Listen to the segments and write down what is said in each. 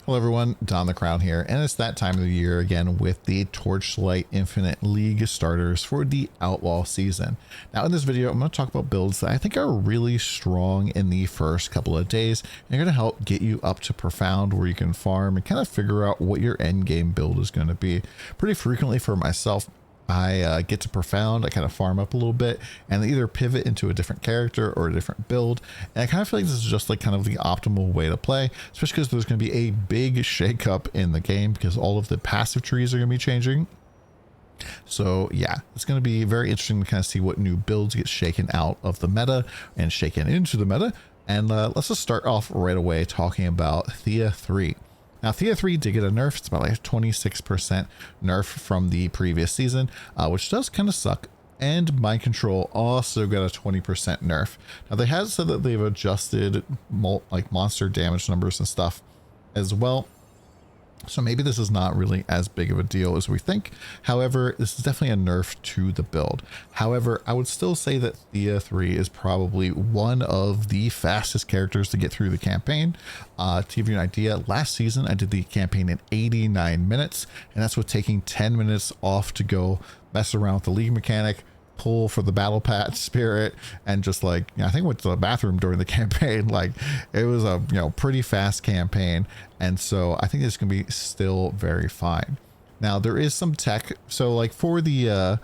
Hello everyone, DonTheCrown here, and it's that time of the year again with the Torchlight Infinite League starters for the Outlaw season. Now in this video, I'm going to talk about builds that I think are really strong in the first couple of days, and they're going to help get you up to Profound where you can farm and kind of figure out what your end game build is going to be. Pretty frequently for myself, I get to Profound, I kind of farm up a little bit and either pivot into a different character or a different build. And I kind of feel like this is just like kind of the optimal way to play, especially because there's going to be a big shakeup in the game because all of the passive trees are going to be changing. So yeah, it's going to be very interesting to kind of see what new builds get shaken out of the meta and shaken into the meta. And let's just start off right away talking about Thea 3. Now, Thea 3 did get a nerf. It's about like a 26% nerf from the previous season, which does kind of suck. And Mind Control also got a 20% nerf. Now, they have said that they've adjusted monster damage numbers and stuff as well. So maybe this is not really as big of a deal as we think. However, this is definitely a nerf to the build. However, I would still say that Thea 3 is probably one of the fastest characters to get through the campaign. To give you an idea, last season I did the campaign in 89 minutes, and that's with taking 10 minutes off to go mess around with the league mechanic, pull for the battle patch spirit, and just like, I think I went to the bathroom during the campaign. Like, it was a pretty fast campaign, and so I think it's gonna be still very fine. Now there is some tech, so like for the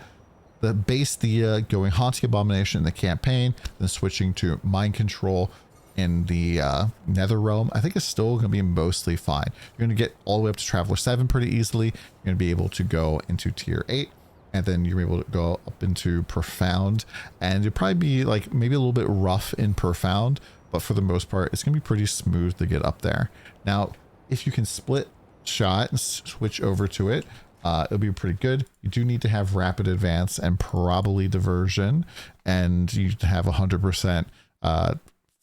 base Thea going Haunting Abomination in the campaign, then switching to Mind Control in the Nether Realm, I think it's still going to be mostly fine. You're going to get all the way up to Traveler 7 pretty easily. You're going to be able to go into Tier 8. And then you're able to go up into Profound, and it'll probably be like maybe a little bit rough in Profound, but for the most part, it's going to be pretty smooth to get up there. Now, if you can split shot and switch over to it, it'll be pretty good. You do need to have rapid advance and probably diversion, and you have 100%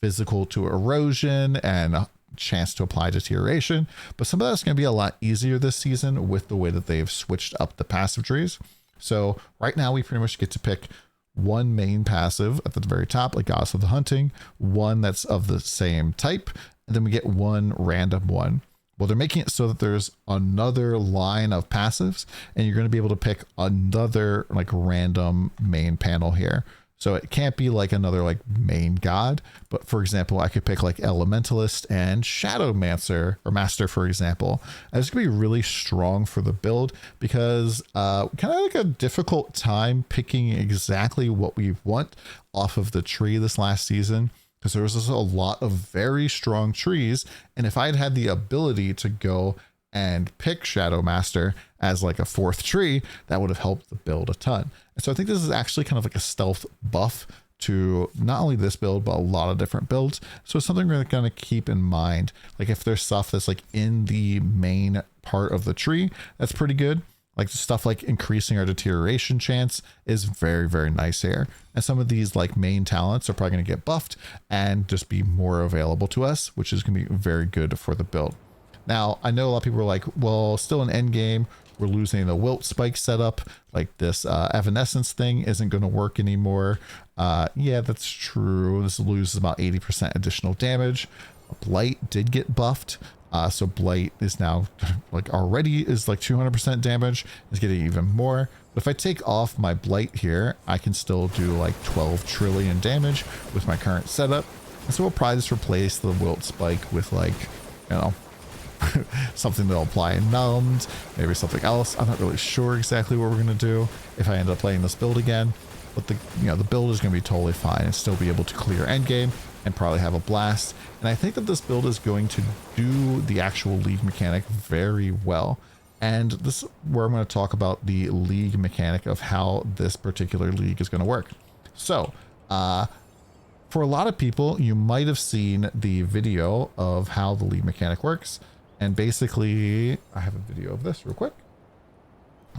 physical to erosion and a chance to apply deterioration. But some of that's going to be a lot easier this season with the way that they've switched up the passive trees. So right now we pretty much get to pick one main passive at the very top, like Goddess of the Hunting, one that's of the same type, and then we get one random one. Well, they're making it so that there's another line of passives, and you're going to be able to pick another like random main panel here. So it can't be like another like main god, but for example, I could pick like Elementalist and Shadowmancer or Master, for example. And it's gonna be really strong for the build because kind of like a difficult time picking exactly what we want off of the tree this last season, because there was just a lot of very strong trees. And if I'd had the ability to go and pick Shadowmaster as like a fourth tree, that would have helped the build a ton. And so I think this is actually kind of like a stealth buff to not only this build, but a lot of different builds. So it's something we're going to keep in mind. Like if there's stuff that's like in the main part of the tree, that's pretty good. Like stuff like increasing our deterioration chance is very, very nice here. And some of these like main talents are probably going to get buffed and just be more available to us, which is going to be very good for the build. Now, I know a lot of people are like, well, still an end game, we're losing the wilt spike setup, like this evanescence thing isn't going to work anymore. Yeah, that's true. This loses about 80% additional damage. Blight did get buffed. So Blight is now like already is like 200% damage. It's getting even more. But if I take off my Blight here, I can still do like 12 trillion damage with my current setup. And so we'll probably just replace the wilt spike with like, something that'll apply in numbed, maybe something else. I'm not really sure exactly what we're going to do if I end up playing this build again, but the build is going to be totally fine and still be able to clear endgame and probably have a blast. And I think that this build is going to do the actual league mechanic very well. And this is where I'm going to talk about the league mechanic of how this particular league is going to work. So, for a lot of people, you might have seen the video of how the league mechanic works. And basically, I have a video of this real quick.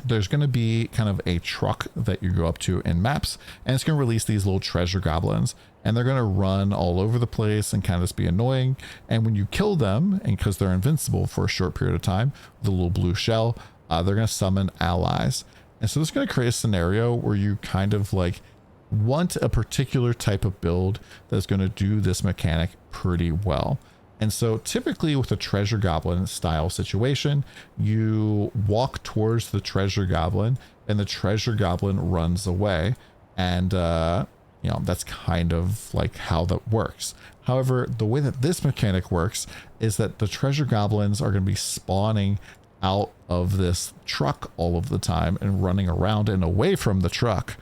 There's going to be kind of a truck that you go up to in maps, and it's going to release these little treasure goblins, and they're going to run all over the place and kind of just be annoying. And when you kill them, and because they're invincible for a short period of time, with a little blue shell, they're going to summon allies. And so this is going to create a scenario where you kind of like want a particular type of build that's going to do this mechanic pretty well. And so typically with a treasure goblin style situation, you walk towards the treasure goblin and the treasure goblin runs away. And, you know, that's kind of like how that works. However, the way that this mechanic works is that the treasure goblins are going to be spawning out of this truck all of the time and running around and away from the truck.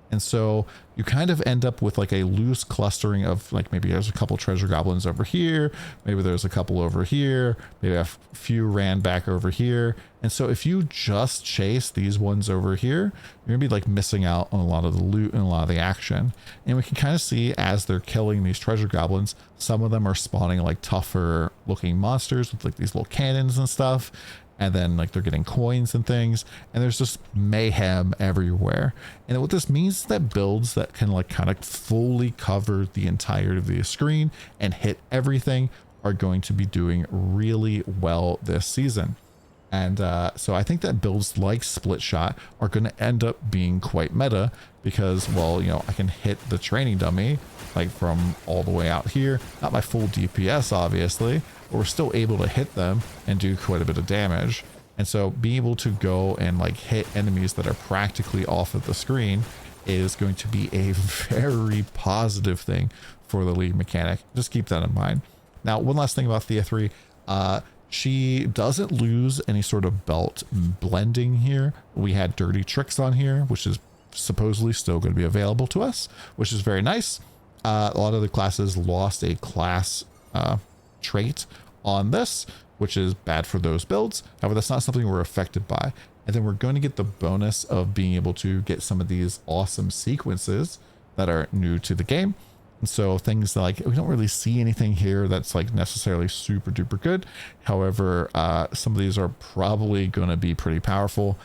And so you kind of end up with like a loose clustering of like, maybe there's a couple treasure goblins over here, maybe there's a couple over here, maybe a few ran back over here. And so if you just chase these ones over here, you're gonna be like missing out on a lot of the loot and a lot of the action. And we can kind of see as they're killing these treasure goblins, some of them are spawning like tougher looking monsters with like these little cannons and stuff. And then like they're getting coins and things, and there's just mayhem everywhere. And what this means is that builds that can like kind of fully cover the entirety of the screen and hit everything are going to be doing really well this season. And so I think that builds like Split Shot are going to end up being quite meta because, well, you know, I can hit the training dummy like from all the way out here, not my full DPS obviously, but we're still able to hit them and do quite a bit of damage. And so being able to go and like hit enemies that are practically off of the screen is going to be a very positive thing for the league mechanic. Just keep that in mind. Now, one last thing about Thea 3, she doesn't lose any sort of belt blending here. We had dirty tricks on here, which is supposedly still going to be available to us, which is very nice. A lot of the classes lost a class trait on this, which is bad for those builds. However, that's not something we're affected by. And then we're going to get the bonus of being able to get some of these awesome sequences that are new to the game. And so things like, we don't really see anything here that's like necessarily super duper good. However, some of these are probably going to be pretty powerful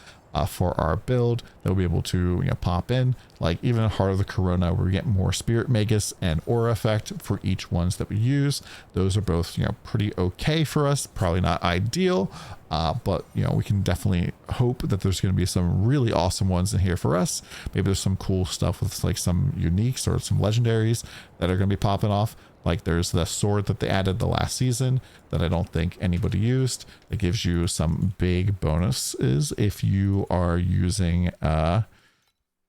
for our build that we'll be able to, you know, pop in, like even in Heart of the Corona, where we get more Spirit Magus and Aura Effect for each ones that we use. Those are both, you know, pretty okay for us. Probably not ideal, but you know, we can definitely hope that there's going to be some really awesome ones in here for us. Maybe there's some cool stuff with like some uniques or some legendaries that are going to be popping off. Like there's the sword that they added the last season that I don't think anybody used. It gives you some big bonuses if you are using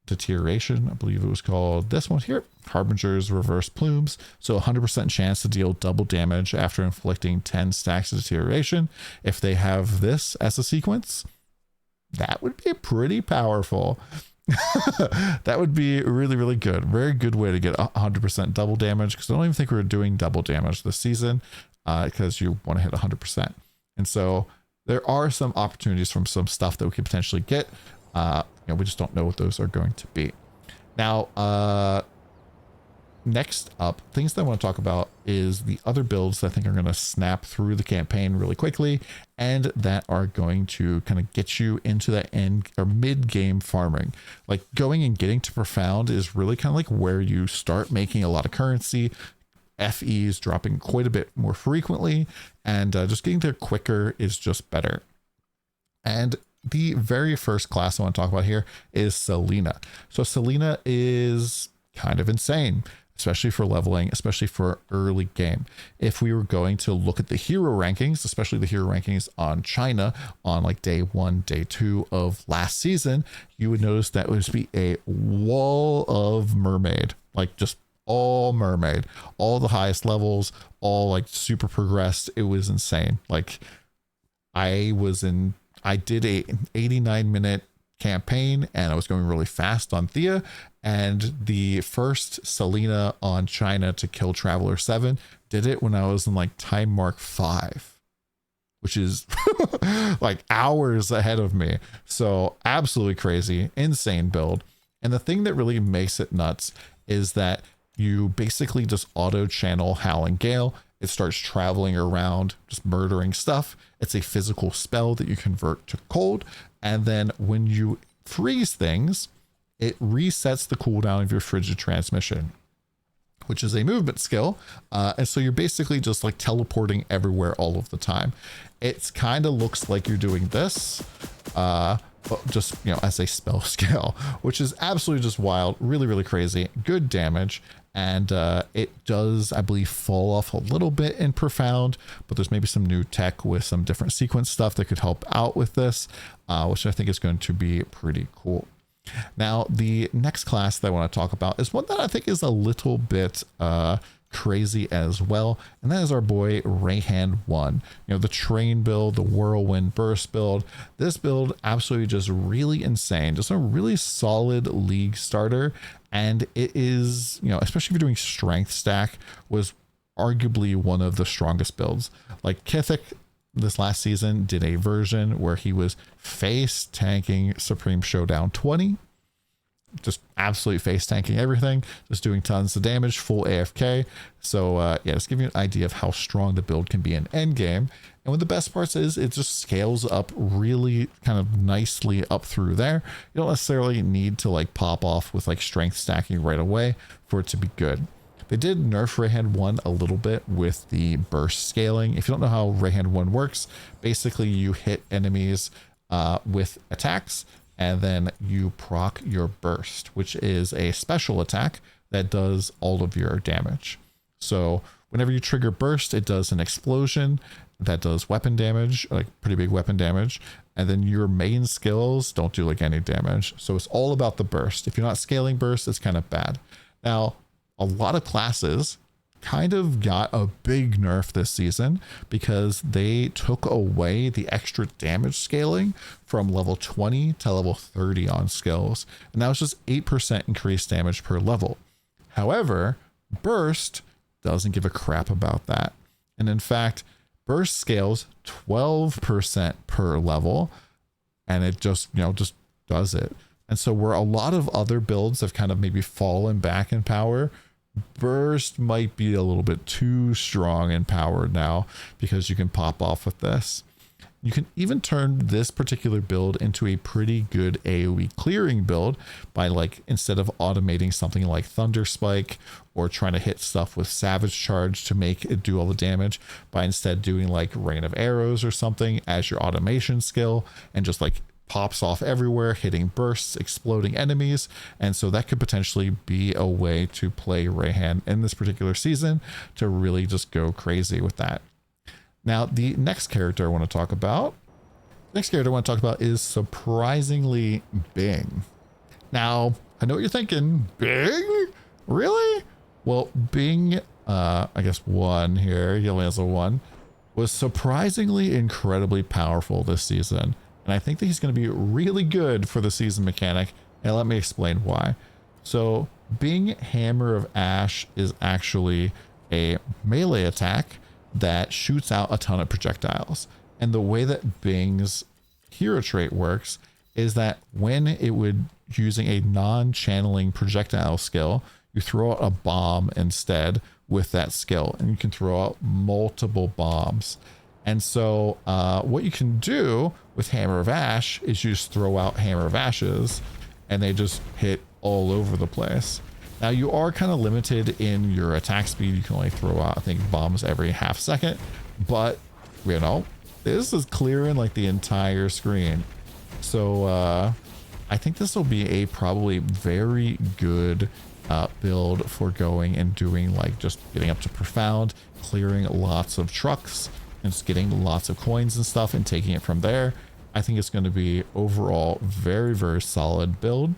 deterioration. I believe it was called this one here, Harbinger's Reverse Plumes. So 100% chance to deal double damage after inflicting 10 stacks of deterioration. If they have this as a sequence, that would be pretty powerful. That would be really, really good. Very good way to get 100% double damage, because I don't even think we're doing double damage this season, because you want to hit 100%. And so there are some opportunities from some stuff that we could potentially get. You know, we just don't know what those are going to be. Now, next up, things that I want to talk about is the other builds that I think are going to snap through the campaign really quickly, and that are going to kind of get you into that end or mid game farming. Like going and getting to profound is really kind of like where you start making a lot of currency. FEs dropping quite a bit more frequently, and just getting there quicker is just better. And the very first class I want to talk about here is Selena. So Selena is kind of insane, especially for leveling, especially for early game. If we were going to look at the hero rankings, especially the hero rankings on China on like day 1, day 2 of last season, you would notice that it would be a wall of mermaid, like just all mermaid, all the highest levels, all like super progressed. It was insane. Like I did a 89-minute campaign and I was going really fast on Thea, and the first Selena on China to kill Traveler 7 did it when I was in like time mark 5, which is like hours ahead of me. So absolutely crazy, insane build. And the thing that really makes it nuts is that you basically just auto channel Howling Gale. It starts traveling around, just murdering stuff. It's a physical spell that you convert to cold. And then when you freeze things, it resets the cooldown of your frigid transmission, which is a movement skill. And so you're basically just like teleporting everywhere all of the time. It's kind of looks like you're doing this, but just, you know, as a spell skill, which is absolutely just wild, really, really crazy, good damage. And it does, I believe, fall off a little bit in Profound, but there's maybe some new tech with some different sequence stuff that could help out with this, which I think is going to be pretty cool. Now, the next class that I want to talk about is one that I think is a little bit crazy as well, and that is our boy Rehan 1. You know, the train build, the whirlwind burst build. This build absolutely just really insane, just a really solid league starter, and it is, you know, especially if you're doing strength stack, was arguably one of the strongest builds. Like Kithic this last season did a version where he was face tanking Supreme Showdown 20, just absolutely face tanking everything, just doing tons of damage, full AFK. So yeah, just give you an idea of how strong the build can be in endgame. And one of the best parts is it just scales up really kind of nicely up through there. You don't necessarily need to like pop off with like strength stacking right away for it to be good. They did nerf Rehan 1 a little bit with the burst scaling. If you don't know how Rehan 1 works, basically you hit enemies with attacks, and then you proc your burst, which is a special attack that does all of your damage. So whenever you trigger burst, it does an explosion that does weapon damage, like pretty big weapon damage. And then your main skills don't do like any damage. So it's all about the burst. If you're not scaling burst, it's kind of bad. Now, a lot of classes kind of got a big nerf this season because they took away the extra damage scaling from level 20 to level 30 on skills. And that was just 8% increased damage per level. However, burst doesn't give a crap about that. And in fact, burst scales 12% per level, and it just, you know, just does it. And so where a lot of other builds have kind of maybe fallen back in power, burst might be a little bit too strong in power now because you can pop off with this. You can even turn this particular build into a pretty good AoE clearing build by, like, instead of automating something like Thunder Spike or trying to hit stuff with Savage Charge to make it do all the damage, by instead doing like Rain of Arrows or something as your automation skill and just like pops off everywhere, hitting bursts, exploding enemies. And so that could potentially be a way to play Rehan in this particular season to really just go crazy with that. Now, the next character I want to talk about, is surprisingly Bing. Now, I know what you're thinking. Bing? Really? Well, Bing, I guess 1 here, he only has a 1, was surprisingly incredibly powerful this season. And I think that he's going to be really good for the season mechanic. And let me explain why. So Bing Hammer of Ash is actually a melee attack that shoots out a ton of projectiles. And the way that Bing's hero trait works is that when it would, using a non-channeling projectile skill, you throw out a bomb instead with that skill, and you can throw out multiple bombs. And so what you can do with Hammer of Ash is you just throw out Hammer of Ashes and they just hit all over the place. Now, you are kind of limited in your attack speed. You can only throw out, I think, bombs every half second, but you know, this is clearing like the entire screen. So I think this will be a probably very good build for going and doing like just getting up to Profound, clearing lots of trucks, and just getting lots of coins and stuff and taking it from there. I think it's going to be overall very, very solid build.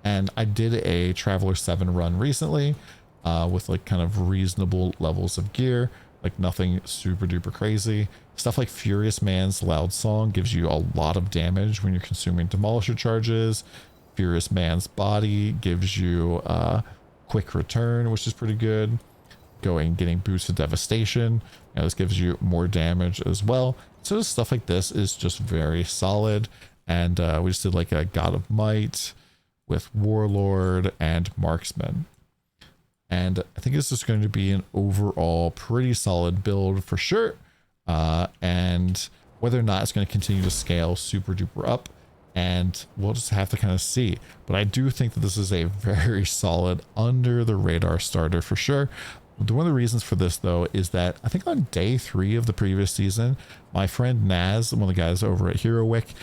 And I did a Traveler 7 run recently with like kind of reasonable levels of gear, like nothing super duper crazy. Stuff like Furious Man's Loud Song gives you a lot of damage when you're consuming Demolisher charges. Furious Man's Body gives you quick return, which is pretty good. Getting boosted Devastation, you know, this gives you more damage as well. So stuff like this is just very solid. And we just did like a God of Might with Warlord and Marksman. And I think this is going to be an overall pretty solid build for sure. And whether or not it's going to continue to scale super duper up, and we'll just have to kind of see. But I do think that this is a very solid under the radar starter for sure. One of the reasons for this, though, is that I think on day 3 of the previous season, my friend Naz, one of the guys over at HeroWick,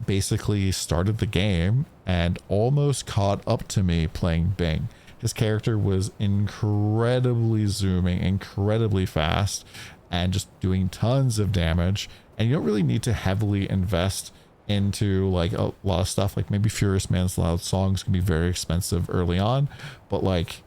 basically started the game and almost caught up to me playing Bing. his character was incredibly zooming, incredibly fast, and just doing tons of damage. And you don't really need to heavily invest into like a lot of stuff. Like maybe Furious Man's Loud Songs can be very expensive early on, but like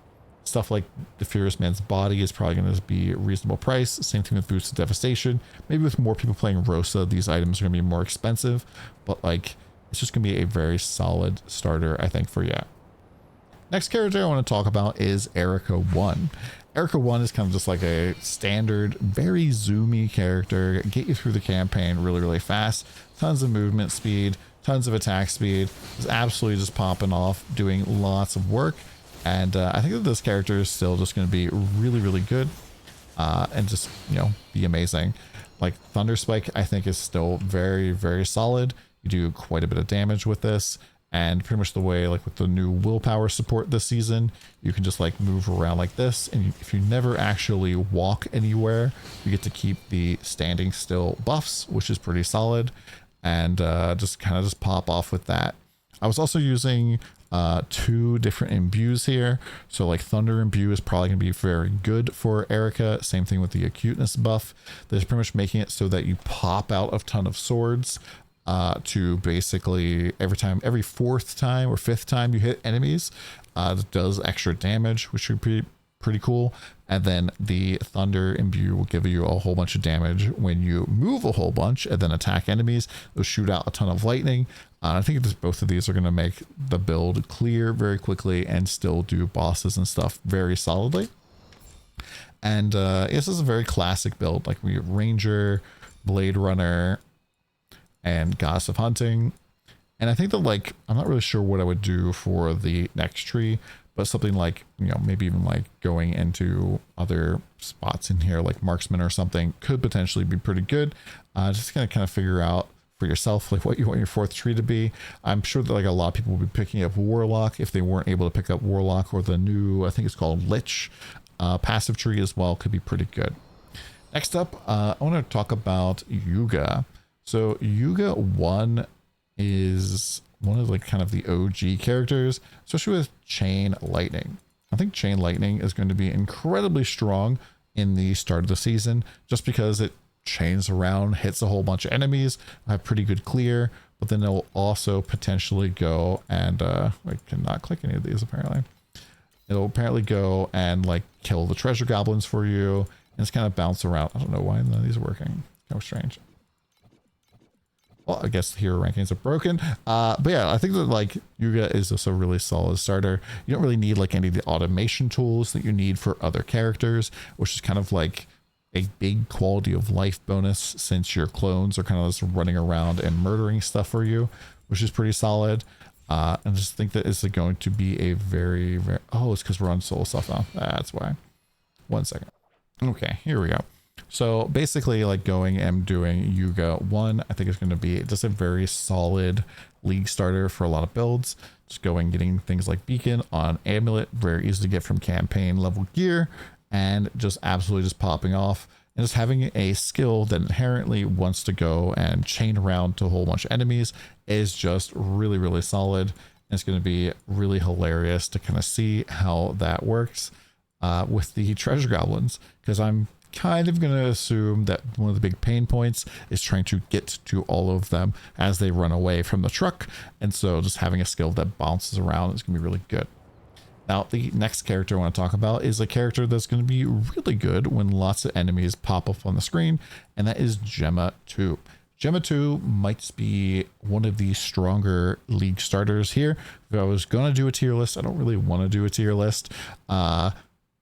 stuff like the Furious Man's Body is probably going to be a reasonable price. Same thing with Boots of Devastation. Maybe with more people playing Rosa, these items are going to be more expensive, but like it's just going to be a very solid starter, I think, for you. Next character I want to talk about is Erika 1. Erika 1 is kind of just like a standard, very zoomy character, get you through the campaign really, really fast. Tons of movement speed, tons of attack speed. Is absolutely just popping off, doing lots of work. And I think that this character is still just going to be really, really good and just, you know, be amazing. Like Thunder Spike, I think is still very, very solid. You do quite a bit of damage with this. And pretty much the way, like with the new willpower support this season, you can just like move around like this. And if you never actually walk anywhere, you get to keep the standing still buffs, which is pretty solid. And just kind of just pop off with that. I was also using 2 different imbues here. So like Thunder Imbue is probably going to be very good for Erika. Same thing with the acuteness buff. They're pretty much making it so that you pop out a ton of swords. To basically every 4th time or 5th time you hit enemies, it does extra damage, which would be pretty cool. And then the Thunder Imbue will give you a whole bunch of damage when you move a whole bunch and then attack enemies. It'll shoot out a ton of lightning. I think both of these are going to make the build clear very quickly and still do bosses and stuff very solidly. And this is a very classic build. Like we have Ranger, Blade Runner, and Goddess of Hunting. And I think that like I'm not really sure what I would do for the next tree, but something like, you know, maybe even like going into other spots in here like Marksman or something could potentially be pretty good. Just gonna kind of figure out for yourself like what you want your 4th tree to be. I'm sure that like a lot of people will be picking up Warlock if they weren't able to pick up Warlock, or the new, I think it's called Lich passive tree as well, could be pretty good. Next up, I want to talk about Youga. So Youga 1 is one of like kind of the OG characters, especially with Chain Lightning. I think Chain Lightning is going to be incredibly strong in the start of the season, just because it chains around, hits a whole bunch of enemies, have pretty good clear, but then it'll also potentially go and I cannot click any of these apparently. It'll apparently go and like kill the treasure goblins for you, and it's kind of bounce around. I don't know why none of these are working. Kind of strange. Well, I guess the hero rankings are broken. But yeah, I think that like Youga is just a really solid starter. You don't really need like any of the automation tools that you need for other characters, which is kind of like a big quality of life bonus, since your clones are kind of just running around and murdering stuff for you, which is pretty solid. And I just think that it's going to be a very, very, oh, it's because we're on solo stuff now. That's why. 1 second. Okay, here we go. So basically like going and doing Youga 1, I think it's going to be just a very solid league starter for a lot of builds. Just going, getting things like Beacon on Amulet, very easy to get from campaign level gear, and just absolutely just popping off. And just having a skill that inherently wants to go and chain around to a whole bunch of enemies is just really, really solid. And it's going to be really hilarious to kind of see how that works with the treasure goblins, because I'm kind of going to assume that one of the big pain points is trying to get to all of them as they run away from the truck. And so just having a skill that bounces around is going to be really good. Now, the next character I want to talk about is a character that's going to be really good when lots of enemies pop up on the screen, and that is Gemma 2. Gemma 2 might be one of the stronger league starters here. If I was going to do a tier list, I don't really want to do a tier list.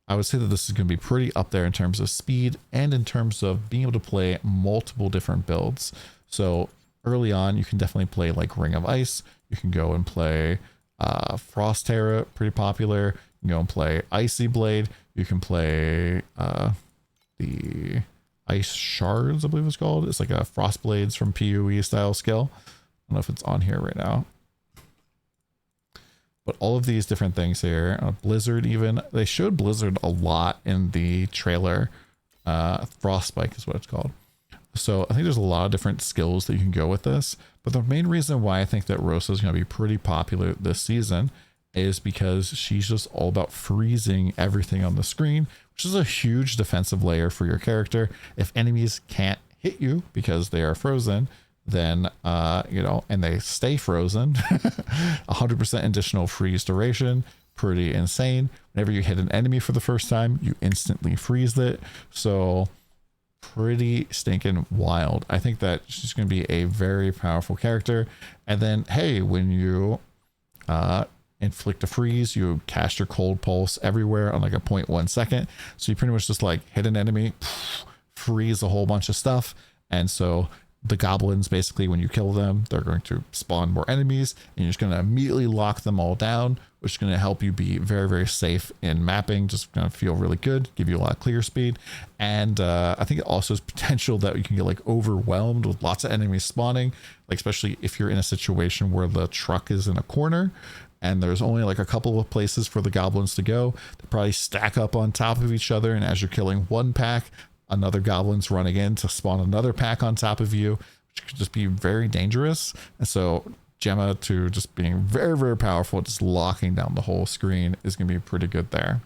I would say that this is going to be pretty up there in terms of speed and in terms of being able to play multiple different builds. So early on, you can definitely play like Ring of Ice. You can go and play Frost Terra, pretty popular. You can go and play Icy Blade. You can play the Ice Shards, I believe it's called. It's like a Frost Blades from PoE style skill. I don't know if it's on here right now. But all of these different things here, Blizzard even, they showed Blizzard a lot in the trailer. Frostbite is what it's called. So I think there's a lot of different skills that you can go with this. But the main reason why I think that Rosa is going to be pretty popular this season is because she's just all about freezing everything on the screen, which is a huge defensive layer for your character. If enemies can't hit you because they are frozen, then and they stay frozen, 100% additional freeze duration, pretty insane. Whenever you hit an enemy for the first time, you instantly freeze it. So pretty stinking wild. I think that she's going to be a very powerful character. And then, hey, when you inflict a freeze, you cast your cold pulse everywhere on like a 0.1 second. So you pretty much just like hit an enemy, freeze a whole bunch of stuff. And so the goblins, basically, when you kill them, they're going to spawn more enemies, and you're just going to immediately lock them all down, which is going to help you be very, very safe in mapping. Just going to feel really good, give you a lot of clear speed. And I think it also has potential that you can get like overwhelmed with lots of enemies spawning, like especially if you're in a situation where the truck is in a corner and there's only like a couple of places for the goblins to go. They probably stack up on top of each other, and as you're killing one pack, another goblin's running in to spawn another pack on top of you, which could just be very dangerous. And so Gemma, to just being very, very powerful, just locking down the whole screen, is going to be pretty good there.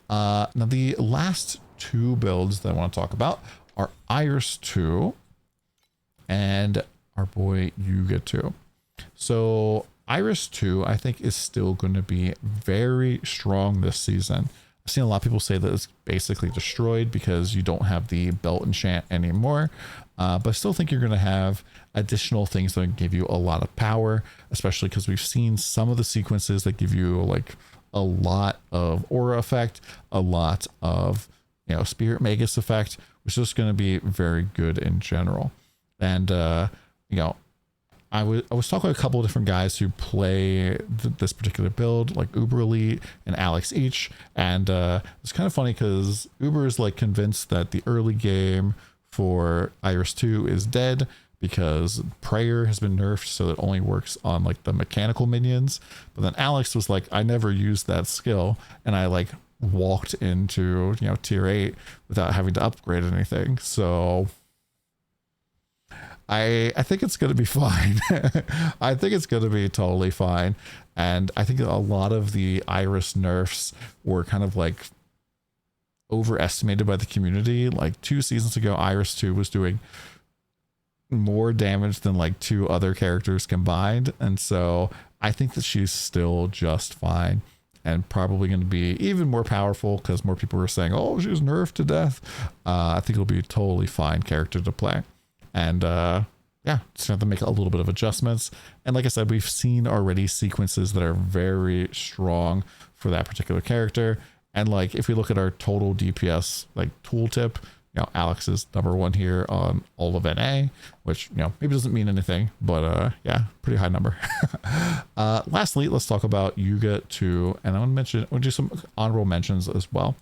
Now the last two builds that I want to talk about are Iris 2 and our boy Youga 2. So Iris 2, I think, is still going to be very strong this season. I've seen a lot of people say that it's basically destroyed because you don't have the belt enchant anymore. But I still think you're going to have additional things that give you a lot of power, especially because we've seen some of the sequences that give you like a lot of aura effect, a lot of, spirit magus effect, which is going to be very good in general. And, I was talking to a couple of different guys who play this particular build, like Uber Elite and Alex each. And it's kind of funny because Uber is like convinced that the early game for Iris 2 is dead because Prayer has been nerfed, so it only works on like the mechanical minions. But then Alex was like, I never used that skill, and I like walked into tier 8 without having to upgrade anything. So I think it's going to be fine. I think it's going to be totally fine. And I think a lot of the Iris nerfs were kind of like overestimated by the community. Like 2 seasons ago, Iris 2 was doing more damage than like 2 other characters combined. And so I think that she's still just fine and probably going to be even more powerful because more people were saying, oh, she's nerfed to death. I think it'll be a totally fine character to play. And yeah, just have to make a little bit of adjustments. And like I said, we've seen already sequences that are very strong for that particular character. And like, if we look at our total DPS like tooltip, Alex is #1 here on all of NA, which, maybe doesn't mean anything, but yeah, pretty high number. Lastly, let's talk about Youga 2. And we'll do some honorable mentions as well.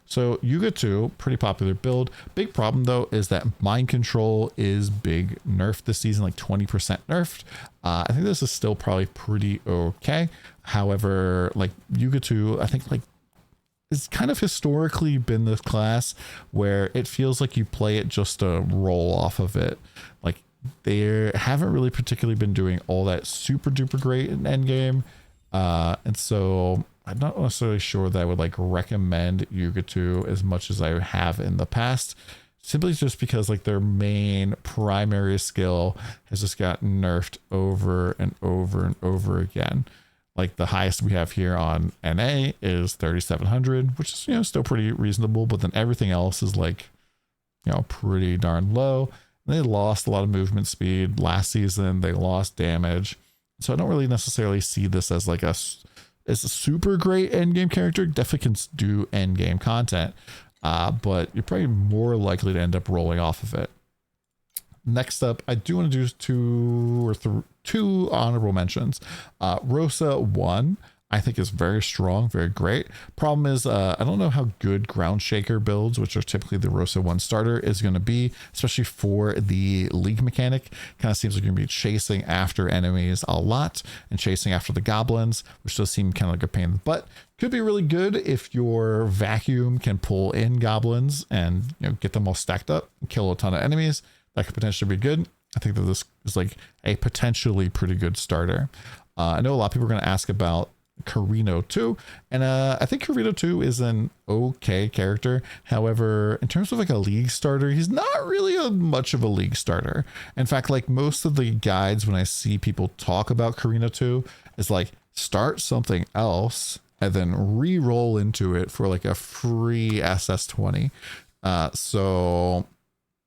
So Youga 2, pretty popular build. Big problem though is that mind control is big nerfed this season, like 20% nerfed. I think this is still probably pretty okay. However, like Youga 2, I think like it's kind of historically been this class where it feels like you play it just to roll off of it. Like they haven't really particularly been doing all that super duper great in endgame. And so I'm not necessarily sure that I would like recommend Youga 2 as much as I have in the past, simply just because like their main primary skill has just gotten nerfed over and over and over again. Like the highest we have here on NA is 3,700, which is, still pretty reasonable, but then everything else is like, pretty darn low. And they lost a lot of movement speed last season. They lost damage. So I don't really necessarily see this as like as a super great endgame character. Definitely can do endgame content, but you're probably more likely to end up rolling off of it. Next up, I do want to do two honorable mentions. Rosa 1, I think is very strong, very great. Problem is, I don't know how good Ground Shaker builds, which are typically the Rosa 1 starter, is going to be, especially for the league mechanic. Kind of seems like you're going to be chasing after enemies a lot and chasing after the goblins, which does seem kind of like a pain in the butt. Could be really good if your vacuum can pull in goblins and get them all stacked up and kill a ton of enemies. That could potentially be good. I think that this is like a potentially pretty good starter. I know a lot of people are going to ask about Carino too. And I think Carino too is an okay character. However, in terms of like a league starter, he's not really much of a league starter. In fact, like most of the guides, when I see people talk about Carino 2, is like start something else and then re-roll into it for like a free SS20. So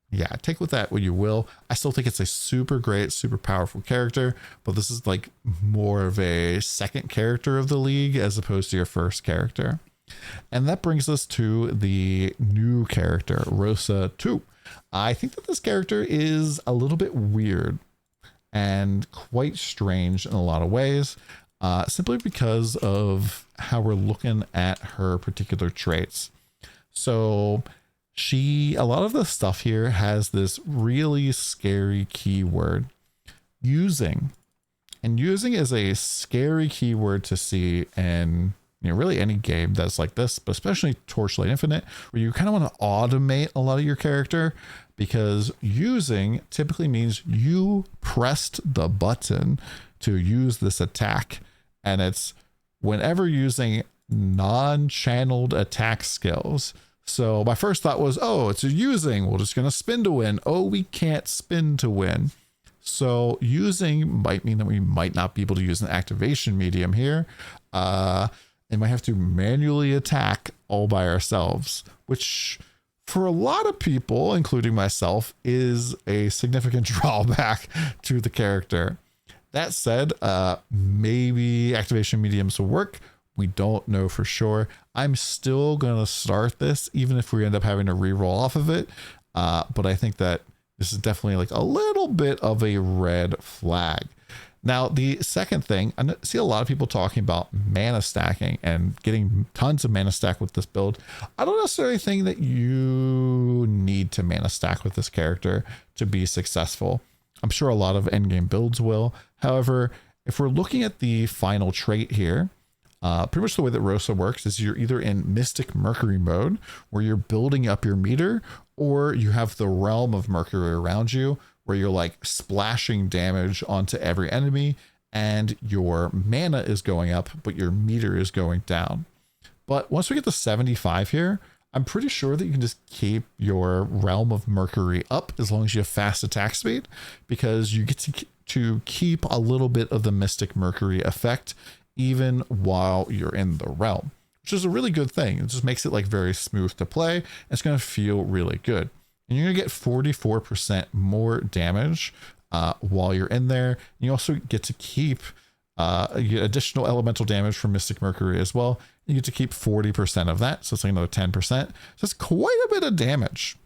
yeah, take with that what you will. I still think it's a super great, super powerful character, but this is like more of a second character of the league as opposed to your first character. And that brings us to the new character, Rosa 2. I think that this character is a little bit weird and quite strange in a lot of ways, simply because of how we're looking at her particular traits. So a lot of the stuff here has this really scary keyword, using. And using is a scary keyword to see in really any game that's like this, but especially Torchlight Infinite, where you kind of want to automate a lot of your character, because using typically means you pressed the button to use this attack. And it's whenever using non-channeled attack skills. So my first thought was, oh, it's a using. We're just going to spin to win. Oh, we can't spin to win. So using might mean that we might not be able to use an activation medium here. And might have to manually attack all by ourselves, which for a lot of people, including myself, is a significant drawback to the character. That said, maybe activation mediums will work. We don't know for sure. I'm still going to start this, even if we end up having to re-roll off of it. But I think that this is definitely like a little bit of a red flag. Now, the second thing, I see a lot of people talking about mana stacking and getting tons of mana stack with this build. I don't necessarily think that you need to mana stack with this character to be successful. I'm sure a lot of endgame builds will. However, if we're looking at the final trait here, pretty much the way that Rosa works is you're either in Mystic Mercury mode, where you're building up your meter, or you have the Realm of Mercury around you, where you're like splashing damage onto every enemy, and your mana is going up, but your meter is going down. But once we get to 75 here, I'm pretty sure that you can just keep your Realm of Mercury up as long as you have fast attack speed, because you get to keep a little bit of the Mystic Mercury effect even while you're in the realm, which is a really good thing. It just makes it like very smooth to play. It's going to feel really good. And you're going to get 44% more damage while you're in there. You also get to keep you get additional elemental damage from Mystic Mercury as well. You get to keep 40% of that. So it's like another 10%. So it's quite a bit of damage.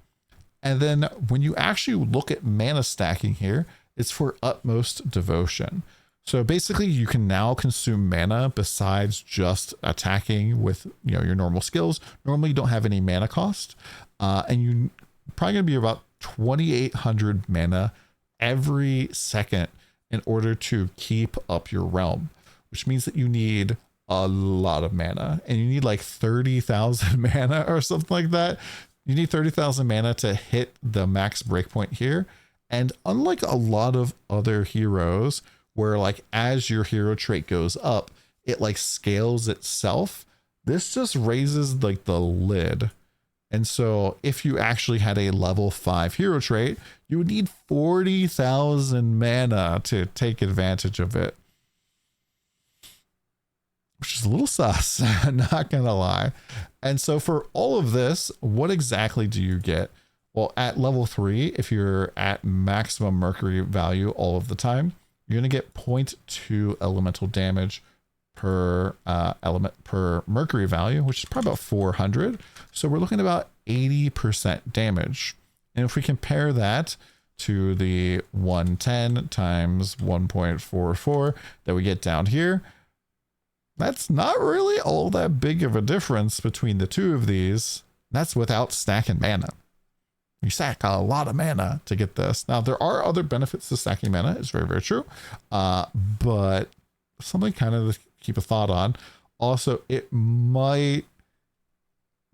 And then when you actually look at mana stacking here, it's for utmost devotion. So basically you can now consume mana besides just attacking with your normal skills. Normally you don't have any mana cost, and you probably gonna be about 2,800 mana every second in order to keep up your realm, which means that you need a lot of mana, and you need like 30,000 mana or something like that. You need 30,000 mana to hit the max breakpoint here. And unlike a lot of other heroes, where like as your hero trait goes up, it like scales itself, this just raises like the lid. And so if you actually had a level 5 hero trait, you would need 40,000 mana to take advantage of it, which is a little sus, not gonna lie. And so for all of this, what exactly do you get? Well, at level 3, if you're at maximum mercury value all of the time, you're going to get 0.2 elemental damage per element per mercury value, which is probably about 400. So we're looking at about 80% damage. And if we compare that to the 110 times 1.44 that we get down here, that's not really all that big of a difference between the two of these. That's without stacking mana. You stack a lot of mana to get this. Now, there are other benefits to stacking mana. It's very, very true. But something kind of to keep a thought on. Also, it might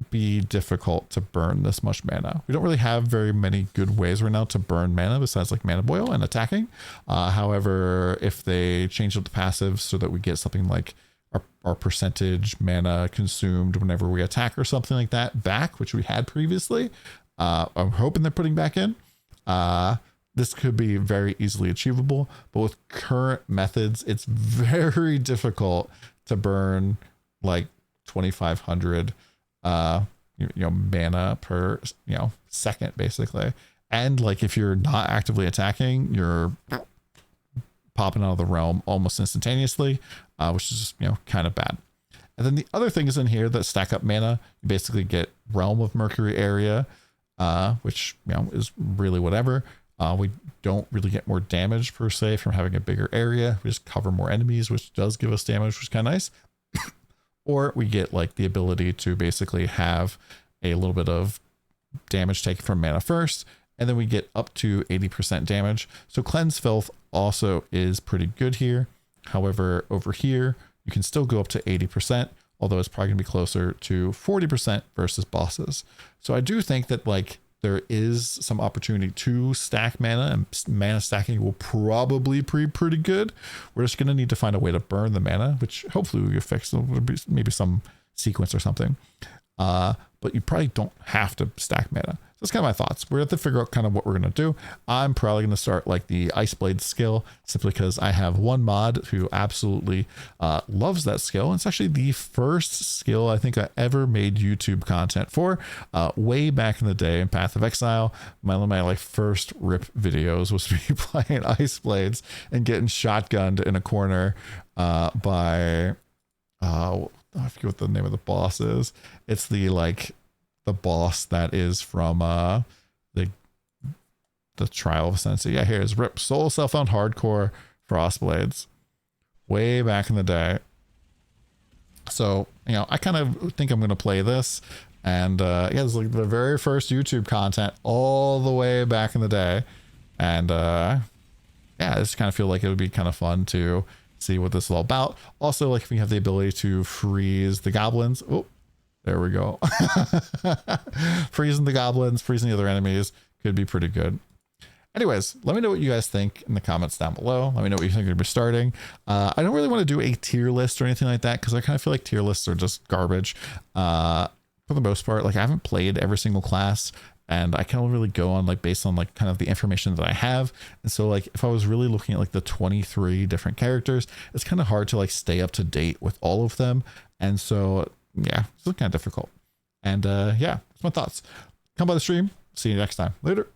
be difficult to burn this much mana. We don't really have very many good ways right now to burn mana besides like mana boil and attacking. However, if they change up the passive so that we get something like our percentage mana consumed whenever we attack or something like that back, which we had previously. I'm hoping they're putting back in. This could be very easily achievable, but with current methods, it's very difficult to burn like 2,500 mana per second, basically. And like if you're not actively attacking, you're popping out of the realm almost instantaneously, which is kind of bad. And then the other things in here that stack up mana, you basically get Realm of Mercury area, which is really whatever. We don't really get more damage per se from having a bigger area. We just cover more enemies, which does give us damage, which is kind of nice. Or we get like the ability to basically have a little bit of damage taken from mana first, and then we get up to 80% damage. So Cleanse Filth also is pretty good here. However, over here, you can still go up to 80%, although it's probably gonna be closer to 40% versus bosses. So I do think that like there is some opportunity to stack mana, and mana stacking will probably be pretty good. We're just going to need to find a way to burn the mana, which hopefully we can fix. Maybe some sequence or something. But you probably don't have to stack mana. So that's kind of my thoughts. We're going to have to figure out kind of what we're going to do. I'm probably going to start like the Ice Blade skill, simply because I have one mod who absolutely loves that skill. It's actually the first skill I think I ever made YouTube content for, way back in the day in Path of Exile. One of my like first rip videos was me playing Ice Blades and getting shotgunned in a corner by I forget what the name of the boss is. It's the boss that is from the Trial of Ascendancy. Yeah, here's Rip Soul Self-Found Hardcore Frostblades, way back in the day. So I kind of think I'm gonna play this, and it's like the very first YouTube content all the way back in the day, and I just kind of feel like it would be kind of fun to see what this is all about. Also, like if we have the ability to freeze the goblins. Oh, there we go. Freezing the goblins, freezing the other enemies could be pretty good. Anyways, let me know what you guys think in the comments down below. Let me know what you think we're going to be starting. I don't really want to do a tier list or anything like that, because I kind of feel like tier lists are just garbage. For the most part, like I haven't played every single class, and I can only really go on like based on like kind of the information that I have. And so like if I was really looking at like the 23 different characters, it's kind of hard to like stay up to date with all of them. And so yeah, it's kind of difficult. And that's my thoughts. Come by the stream. See you next time. Later.